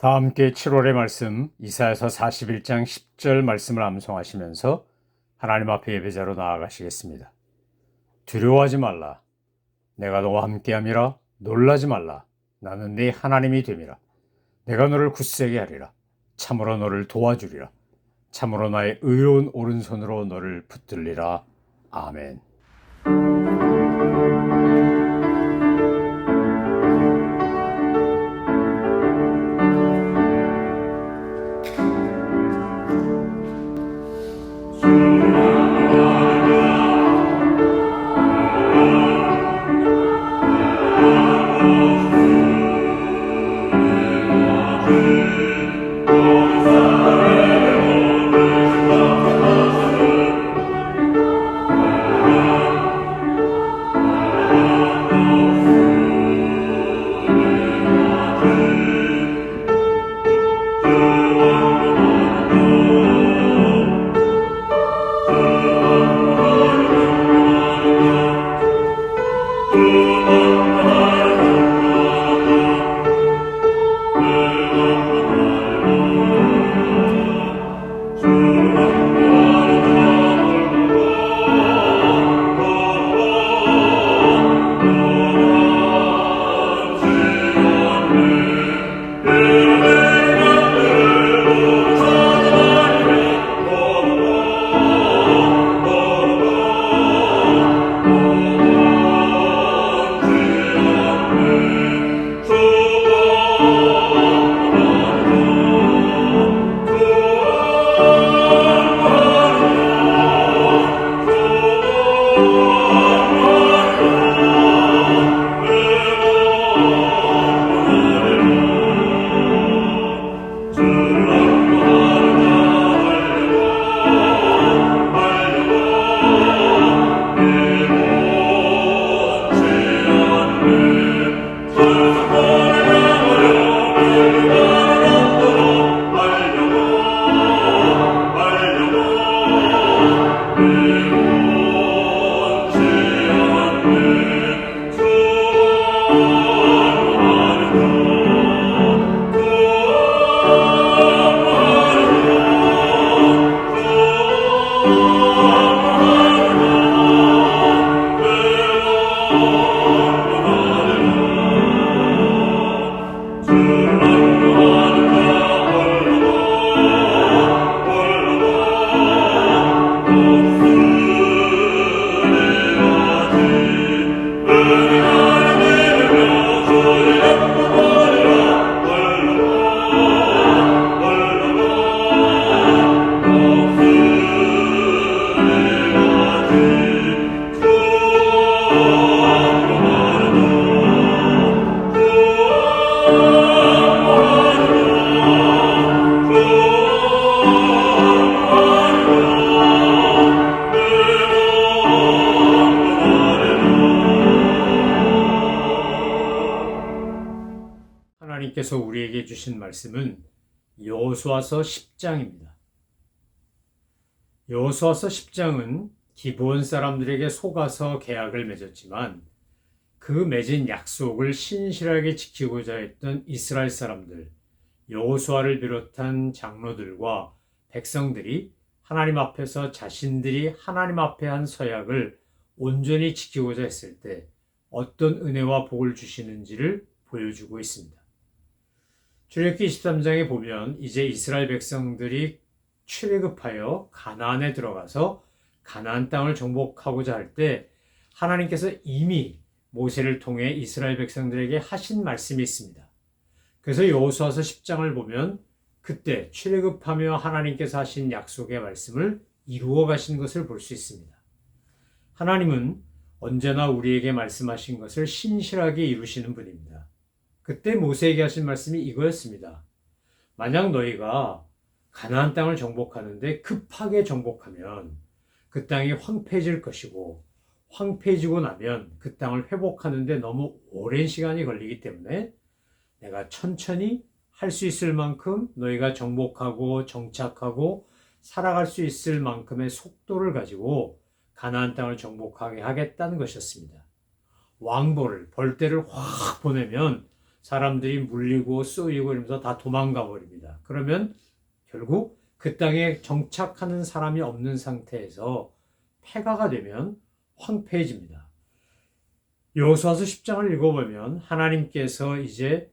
다 함께 7월의 말씀 이사야서 41장 10절 말씀을 암송하시면서 하나님 앞에 예배자로 나아가시겠습니다. 두려워하지 말라. 내가 너와 함께함이라. 놀라지 말라. 나는 네 하나님이 됨이라. 내가 너를 굳세게 하리라. 참으로 너를 도와주리라. 참으로 나의 의로운 오른손으로 너를 붙들리라. 아멘. 하나님께서 우리에게 주신 말씀은 여호수아서 10장입니다. 여호수아서 10장은 기브온 사람들에게 속아서 계약을 맺었지만 그 맺은 약속을 신실하게 지키고자 했던 이스라엘 사람들, 여호수아를 비롯한 장로들과 백성들이 하나님 앞에서 자신들이 하나님 앞에 한 서약을 온전히 지키고자 했을 때 어떤 은혜와 복을 주시는지를 보여주고 있습니다. 출애굽기 23장에 보면 이제 이스라엘 백성들이 출애굽하여 가나안에 들어가서 가나안 땅을 정복하고자 할 때 하나님께서 이미 모세를 통해 이스라엘 백성들에게 하신 말씀이 있습니다. 그래서 여호수아서 10장을 보면 그때 출애굽하며 하나님께서 하신 약속의 말씀을 이루어 가신 것을 볼 수 있습니다. 하나님은 언제나 우리에게 말씀하신 것을 신실하게 이루시는 분입니다. 그때 모세에게 하신 말씀이 이거였습니다. 만약 너희가 가나안 땅을 정복하는데 급하게 정복하면 그 땅이 황폐해질 것이고 황폐해지고 나면 그 땅을 회복하는데 너무 오랜 시간이 걸리기 때문에 내가 천천히 할 수 있을 만큼 너희가 정복하고 정착하고 살아갈 수 있을 만큼의 속도를 가지고 가나안 땅을 정복하게 하겠다는 것이었습니다. 왕보를 벌떼를 확 보내면 사람들이 물리고 쏘이고 이러면서 다 도망가 버립니다. 그러면 결국 그 땅에 정착하는 사람이 없는 상태에서 패가가 되면 황폐해집니다. 여호수아서 10장을 읽어보면 하나님께서 이제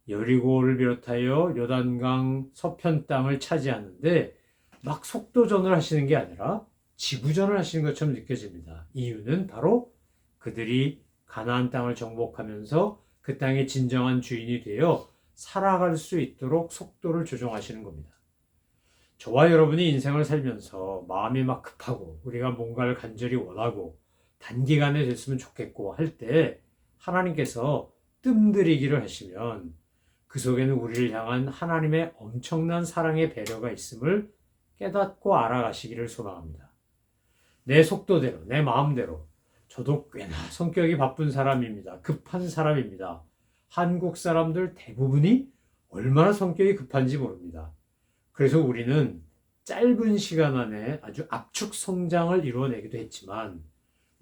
여리고를 비롯하여 요단강 서편 땅을 차지하는데 막 속도전을 하시는 게 아니라 지구전을 하시는 것처럼 느껴집니다. 이유는 바로 그들이 가나안 땅을 정복하면서 그 땅의 진정한 주인이 되어 살아갈 수 있도록 속도를 조정하시는 겁니다. 저와 여러분이 인생을 살면서 마음이 막 급하고 우리가 뭔가를 간절히 원하고 단기간에 됐으면 좋겠고 할 때 하나님께서 뜸들이기를 하시면 그 속에는 우리를 향한 하나님의 엄청난 사랑의 배려가 있음을 깨닫고 알아가시기를 소망합니다. 내 속도대로, 내 마음대로. 저도 꽤나 성격이 바쁜 사람입니다. 급한 사람입니다. 한국 사람들 대부분이 얼마나 성격이 급한지 모릅니다. 그래서 우리는 짧은 시간 안에 아주 압축 성장을 이루어내기도 했지만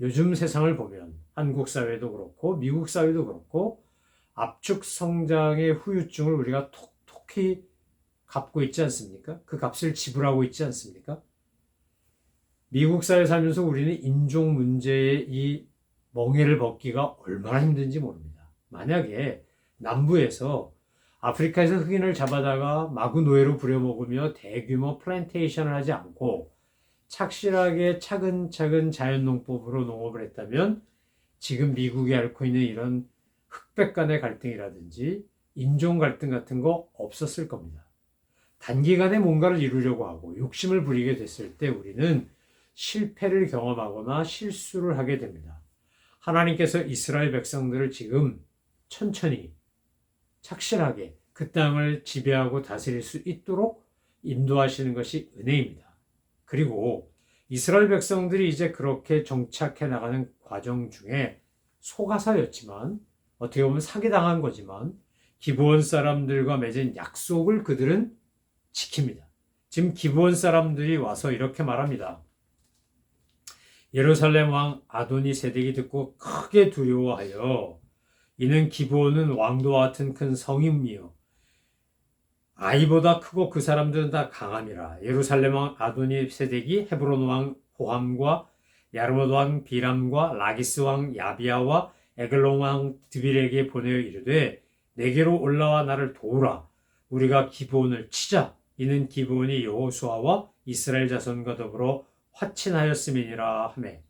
요즘 세상을 보면 한국 사회도 그렇고 미국 사회도 그렇고 압축 성장의 후유증을 우리가 톡톡히 갚고 있지 않습니까? 그 값을 지불하고 있지 않습니까? 미국 사회 살면서 우리는 인종 문제의 이 멍에를 벗기가 얼마나 힘든지 모릅니다. 만약에 남부에서 아프리카에서 흑인을 잡아다가 마구 노예로 부려먹으며 대규모 플랜테이션을 하지 않고 착실하게 차근차근 자연농법으로 농업을 했다면 지금 미국이 앓고 있는 이런 흑백 간의 갈등이라든지 인종 갈등 같은 거 없었을 겁니다. 단기간에 뭔가를 이루려고 하고 욕심을 부리게 됐을 때 우리는 실패를 경험하거나 실수를 하게 됩니다. 하나님께서 이스라엘 백성들을 지금 천천히 착실하게 그 땅을 지배하고 다스릴 수 있도록 인도하시는 것이 은혜입니다. 그리고 이스라엘 백성들이 이제 그렇게 정착해 나가는 과정 중에 속아서였지만 어떻게 보면 사기당한 거지만 기브온 사람들과 맺은 약속을 그들은 지킵니다. 지금 기브온 사람들이 와서 이렇게 말합니다. 예루살렘 왕 아도니세덱이 듣고 크게 두려워하여 이는 기브온은 왕도와 같은 큰 성임이요 아이보다 크고 그 사람들은 다 강함이라. 예루살렘 왕 아도니세덱이 헤브론 왕 호함과 야르못 왕 비람과 라기스 왕 야비아와 에글론 왕 드빌에게 보내어 이르되 내게로 올라와 나를 도우라. 우리가 기브온을 치자. 이는 기브온이 여호수아와 이스라엘 자손과 더불어 화친하였음이니라 하매.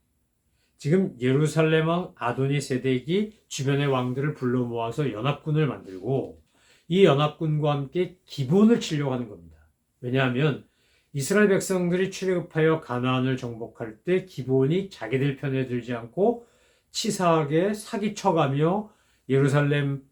지금 예루살렘 왕 아도니세덱이 주변의 왕들을 불러 모아서 연합군을 만들고 이 연합군과 함께 기브온을 치려고 하는 겁니다. 왜냐하면 이스라엘 백성들이 출애굽하여 가나안을 정복할 때 기브온이 자기들 편에 들지 않고 치사하게 사기쳐가며 예루살렘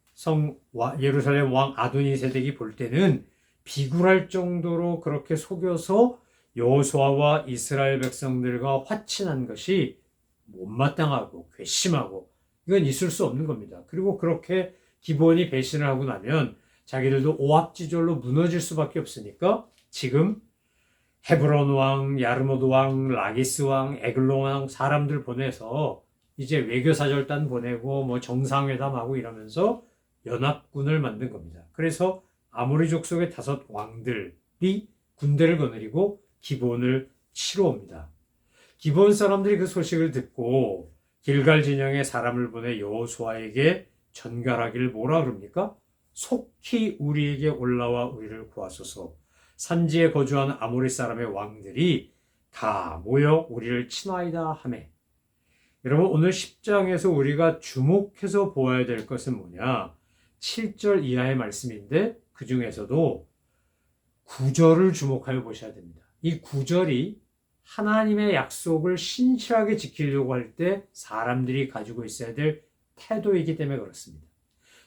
왕 아도니세덱이 볼 때는 비굴할 정도로 그렇게 속여서 여호수아와 이스라엘 백성들과 화친한 것이 못마땅하고 괘씸하고 이건 있을 수 없는 겁니다. 그리고 그렇게 기브온이 배신을 하고 나면 자기들도 오합지졸로 무너질 수밖에 없으니까 지금 헤브론 왕, 야르못 왕, 라기스 왕, 에글론 왕 사람들 보내서 이제 외교사절단 보내고 뭐 정상회담하고 이러면서 연합군을 만든 겁니다. 그래서 아모리 족속의 5 왕들이 군대를 거느리고 기브온을 치러 옵니다. 기브온 사람들이 그 소식을 듣고 길갈 진영에 사람을 보내 여호수아에게 전갈하기를 뭐라 그럽니까? 속히 우리에게 올라와 우리를 구하소서. 산지에 거주하는 아모리 사람의 왕들이 다 모여 우리를 치나이다 하매. 여러분 오늘 10장에서 우리가 주목해서 보아야 될 것은 뭐냐? 7절 이하의 말씀인데 그 중에서도 9절을 주목하여 보셔야 됩니다. 이 9절이 하나님의 약속을 신실하게 지키려고 할 때 사람들이 가지고 있어야 될 태도이기 때문에 그렇습니다.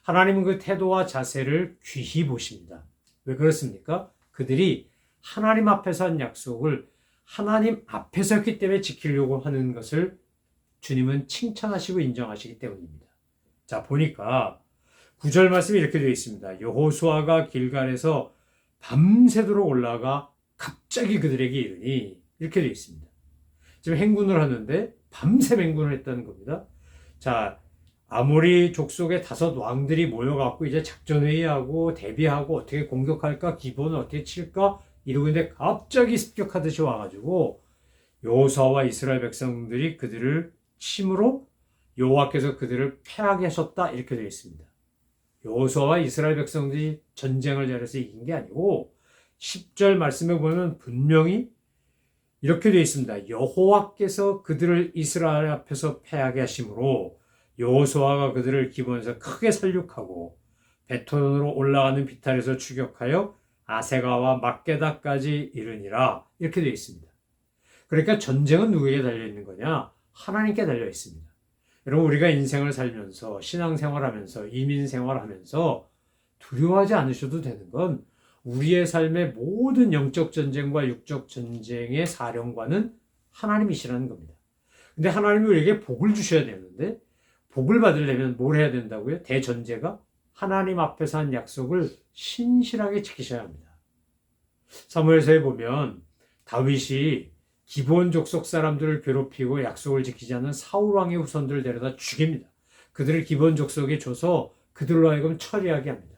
하나님은 그 태도와 자세를 귀히 보십니다. 왜 그렇습니까? 그들이 하나님 앞에서 한 약속을 하나님 앞에서 했기 때문에 지키려고 하는 것을 주님은 칭찬하시고 인정하시기 때문입니다. 자, 보니까 9절 말씀이 이렇게 되어 있습니다. 여호수아가 길갈에서 밤새도록 올라가 갑자기 그들에게 이르니 이렇게 되어 있습니다. 지금 행군을 하는데 밤새 행군을 했다는 겁니다. 자, 아모리 족속의 5 왕들이 모여갖고 이제 작전회의하고 대비하고 어떻게 공격할까, 기본을 어떻게 칠까 이러고 있는데 갑자기 습격하듯이 와가지고 여호수아와 이스라엘 백성들이 그들을 침으로 여호와께서 그들을 패하게 하셨다 이렇게 되어 있습니다. 여호수아와 이스라엘 백성들이 전쟁을 잘해서 이긴 게 아니고 10절 말씀에 보면 분명히 이렇게 되어 있습니다. 여호와께서 그들을 이스라엘 앞에서 패하게 하심으로 여호수아가 그들을 기본에서 크게 살육하고 베톤으로 올라가는 비탈에서 추격하여 아세가와 막게다까지 이르니라 이렇게 되어 있습니다. 그러니까 전쟁은 누구에게 달려 있는 거냐? 하나님께 달려 있습니다. 여러분 우리가 인생을 살면서 신앙생활하면서 이민생활하면서 두려워하지 않으셔도 되는 건 우리의 삶의 모든 영적 전쟁과 육적 전쟁의 사령관은 하나님이시라는 겁니다. 근데 하나님이 우리에게 복을 주셔야 되는데 복을 받으려면 뭘 해야 된다고요? 대전제가 하나님 앞에서 한 약속을 신실하게 지키셔야 합니다. 사무엘서에 보면 다윗이 기브온 족속 사람들을 괴롭히고 약속을 지키지 않는 사울 왕의 후손들을 데려다 죽입니다. 그들을 기브온 족속에 줘서 그들로 하여금 처리하게 합니다.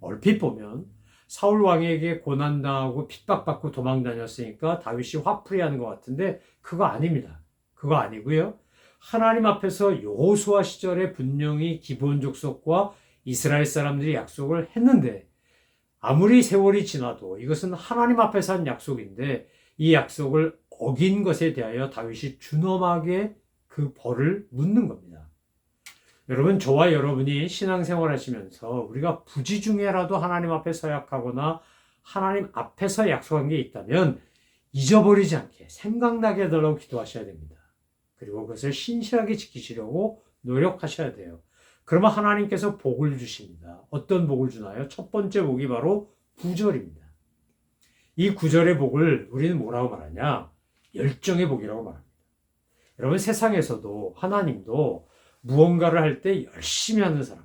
얼핏 보면 사울 왕에게 고난당하고 핍박받고 도망다녔으니까 다윗이 화풀이하는 것 같은데 그거 아닙니다. 그거 아니고요. 하나님 앞에서 여호수아 시절에 분명히 기브온 족속과 이스라엘 사람들이 약속을 했는데 아무리 세월이 지나도 이것은 하나님 앞에서 한 약속인데 이 약속을 어긴 것에 대하여 다윗이 준엄하게 그 벌을 묻는 겁니다. 여러분 저와 여러분이 신앙생활 하시면서 우리가 부지 중에라도 하나님 앞에 서약하거나 하나님 앞에서 약속한 게 있다면 잊어버리지 않게 생각나게 해달라고 기도하셔야 됩니다. 그리고 그것을 신실하게 지키시려고 노력하셔야 돼요. 그러면 하나님께서 복을 주십니다. 어떤 복을 주나요? 첫 번째 복이 바로 9절입니다. 이 9절의 복을 우리는 뭐라고 말하냐? 열정의 복이라고 말합니다. 여러분 세상에서도 하나님도 무언가를 할 때 열심히 하는 사람,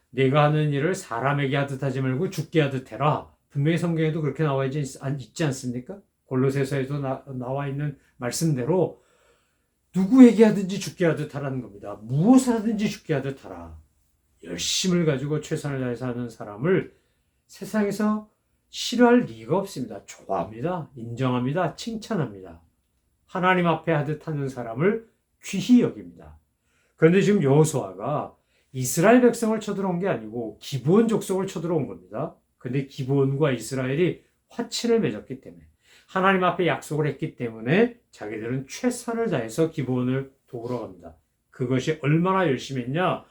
내가 하는 일을 사람에게 하듯 하지 말고 죽게 하듯 해라. 분명히 성경에도 그렇게 나와 있지 않습니까? 골로새서에도 나와 있는 말씀대로 누구에게 하든지 죽게 하듯 하라는 겁니다. 무엇을 하든지 죽게 하듯 하라. 열심을 가지고 최선을 다해서 하는 사람을 세상에서 싫어할 리가 없습니다. 좋아합니다. 인정합니다. 칭찬합니다. 하나님 앞에 하듯 하는 사람을 귀히 여깁니다. 그런데 지금 여호수아가 이스라엘 백성을 쳐들어온 게 아니고 기브온 족속을 쳐들어온 겁니다. 그런데 기브온과 이스라엘이 화친을 맺었기 때문에 하나님 앞에 약속을 했기 때문에 자기들은 최선을 다해서 기브온을 도우러 갑니다. 그것이 얼마나 열심히 했냐?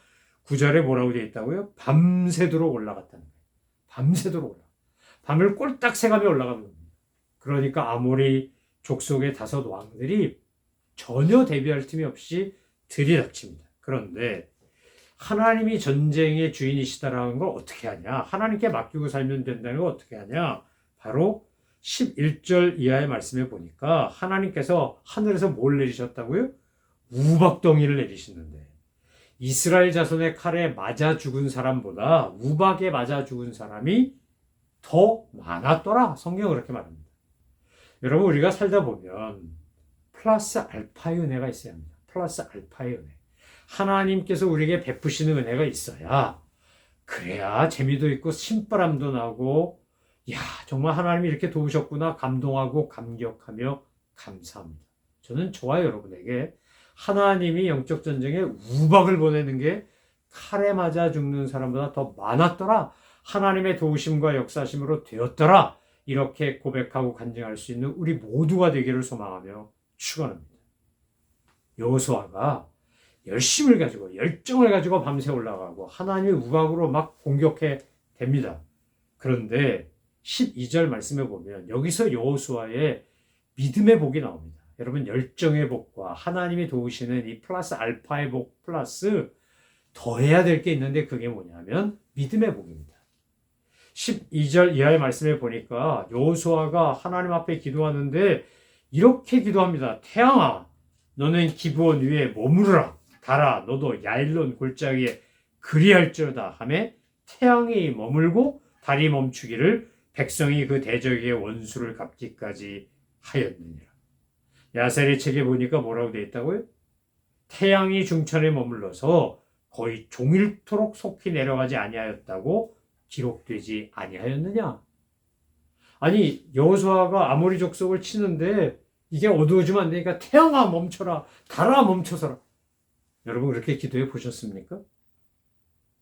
9절에 뭐라고 되어 있다고요? 밤새도록 올라갔다는 거예요. 밤새도록 올라가. 밤을 꼴딱 새가며 올라가는 겁니다. 그러니까 아모리 족속의 5 왕들이 전혀 대비할 틈이 없이 들이닥칩니다. 그런데 하나님이 전쟁의 주인이시다라는 걸 어떻게 하냐? 하나님께 맡기고 살면 된다는 걸 어떻게 하냐? 바로 11절 이하의 말씀에 보니까 하나님께서 하늘에서 뭘 내리셨다고요? 우박덩이를 내리시는데 이스라엘 자손의 칼에 맞아 죽은 사람보다 우박에 맞아 죽은 사람이 더 많았더라. 성경은 그렇게 말합니다. 여러분 우리가 살다 보면 플러스 알파의 은혜가 있어야 합니다. 플러스 알파의 은혜. 하나님께서 우리에게 베푸시는 은혜가 있어야 그래야 재미도 있고 신바람도 나고 야 정말 하나님이 이렇게 도우셨구나 감동하고 감격하며 감사합니다. 저는 저와 여러분에게 하나님이 영적 전쟁에 우박을 보내는 게 칼에 맞아 죽는 사람보다 더 많았더라. 하나님의 도우심과 역사심으로 되었더라. 이렇게 고백하고 간증할 수 있는 우리 모두가 되기를 소망하며 축원합니다. 여호수아가 열심을 가지고 열정을 가지고 밤새 올라가고 하나님의 우박으로 막 공격해 댑니다. 그런데 12절 말씀에 보면 여기서 여호수아의 믿음의 복이 나옵니다. 여러분 열정의 복과 하나님이 도우시는 이 플러스 알파의 복 플러스 더해야 될 게 있는데 그게 뭐냐면 믿음의 복입니다. 12절 이하의 말씀에 보니까 여호수아가 하나님 앞에 기도하는데 이렇게 기도합니다. 태양아 너는 기브온 위에 머무르라. 달아 너도 야일론 골짜기에 그리할지어다 하매 태양이 머물고 달이 멈추기를 백성이 그 대적의 원수를 갚기까지 하였느니라. 야셀의 책에 보니까 뭐라고 되어 있다고요? 태양이 중천에 머물러서 거의 종일토록 속히 내려가지 아니하였다고 기록되지 아니하였느냐? 아니 여호수아가 아모리 족속을 치는데 이게 어두워지면 안 되니까 태양아 멈춰라, 달아 멈춰서라. 여러분 그렇게 기도해 보셨습니까?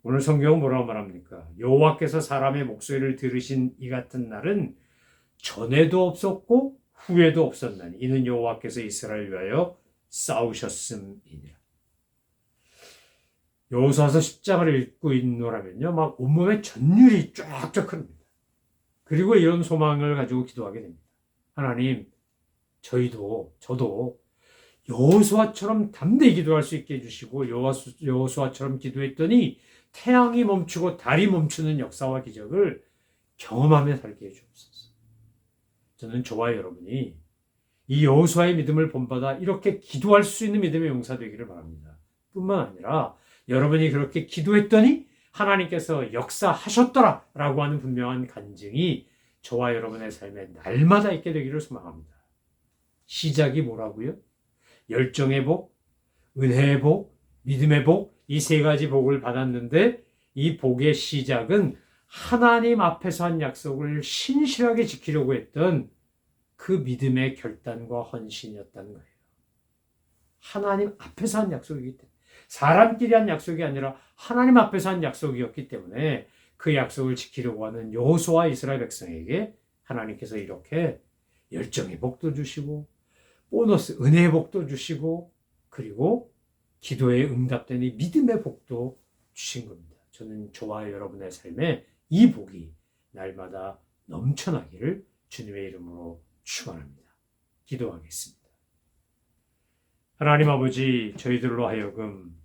오늘 성경은 뭐라고 말합니까? 여호와께서 사람의 목소리를 들으신 이 같은 날은 전에도 없었고 후에도 없었나니 이는 여호와께서 이스라엘을 위하여 싸우셨음이니라. 여호수아서 10장을 읽고 있노라면요, 막 온몸에 전율이 쫙쫙 흐릅니다. 그리고 이런 소망을 가지고 기도하게 됩니다. 하나님, 저도 여호수아처럼 담대히 기도할 수 있게 해주시고 여호수아처럼 기도했더니 태양이 멈추고 달이 멈추는 역사와 기적을 경험하며 살게 해주옵소서. 저는 저와 여러분이 이 여호수아의 믿음을 본받아 이렇게 기도할 수 있는 믿음의 용사 되기를 바랍니다. 뿐만 아니라 여러분이 그렇게 기도했더니 하나님께서 역사하셨더라 라고 하는 분명한 간증이 저와 여러분의 삶에 날마다 있게 되기를 소망합니다. 시작이 뭐라고요? 열정의 복, 은혜의 복, 믿음의 복, 이 세 가지 복을 받았는데 이 복의 시작은 하나님 앞에서 한 약속을 신실하게 지키려고 했던 그 믿음의 결단과 헌신이었다는 거예요. 하나님 앞에서 한 약속이기 때문에, 사람끼리 한 약속이 아니라 하나님 앞에서 한 약속이었기 때문에 그 약속을 지키려고 하는 여호수아와 이스라엘 백성에게 하나님께서 이렇게 열정의 복도 주시고 보너스 은혜의 복도 주시고 그리고 기도에 응답된 이 믿음의 복도 주신 겁니다. 저는 저와 여러분의 삶에 이 복이 날마다 넘쳐나기를 주님의 이름으로 축원합니다. 기도하겠습니다. 하나님 아버지, 저희들로 하여금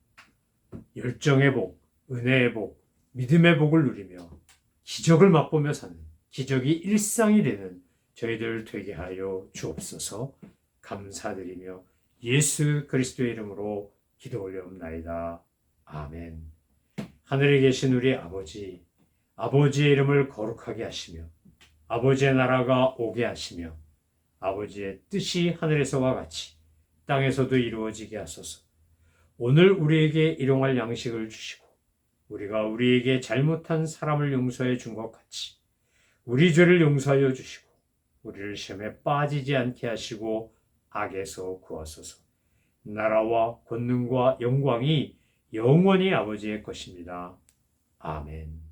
열정의 복, 은혜의 복, 믿음의 복을 누리며 기적을 맛보며 사는, 기적이 일상이 되는 저희들 되게 하여 주옵소서. 감사드리며 예수 그리스도의 이름으로 기도 올려옵나이다. 아멘. 하늘에 계신 우리 아버지, 아버지의 이름을 거룩하게 하시며 아버지의 나라가 오게 하시며 아버지의 뜻이 하늘에서와 같이 땅에서도 이루어지게 하소서. 오늘 우리에게 일용할 양식을 주시고 우리가 우리에게 잘못한 사람을 용서해 준 것 같이 우리 죄를 용서하여 주시고 우리를 시험에 빠지지 않게 하시고 악에서 구하소서. 나라와 권능과 영광이 영원히 아버지의 것입니다. 아멘.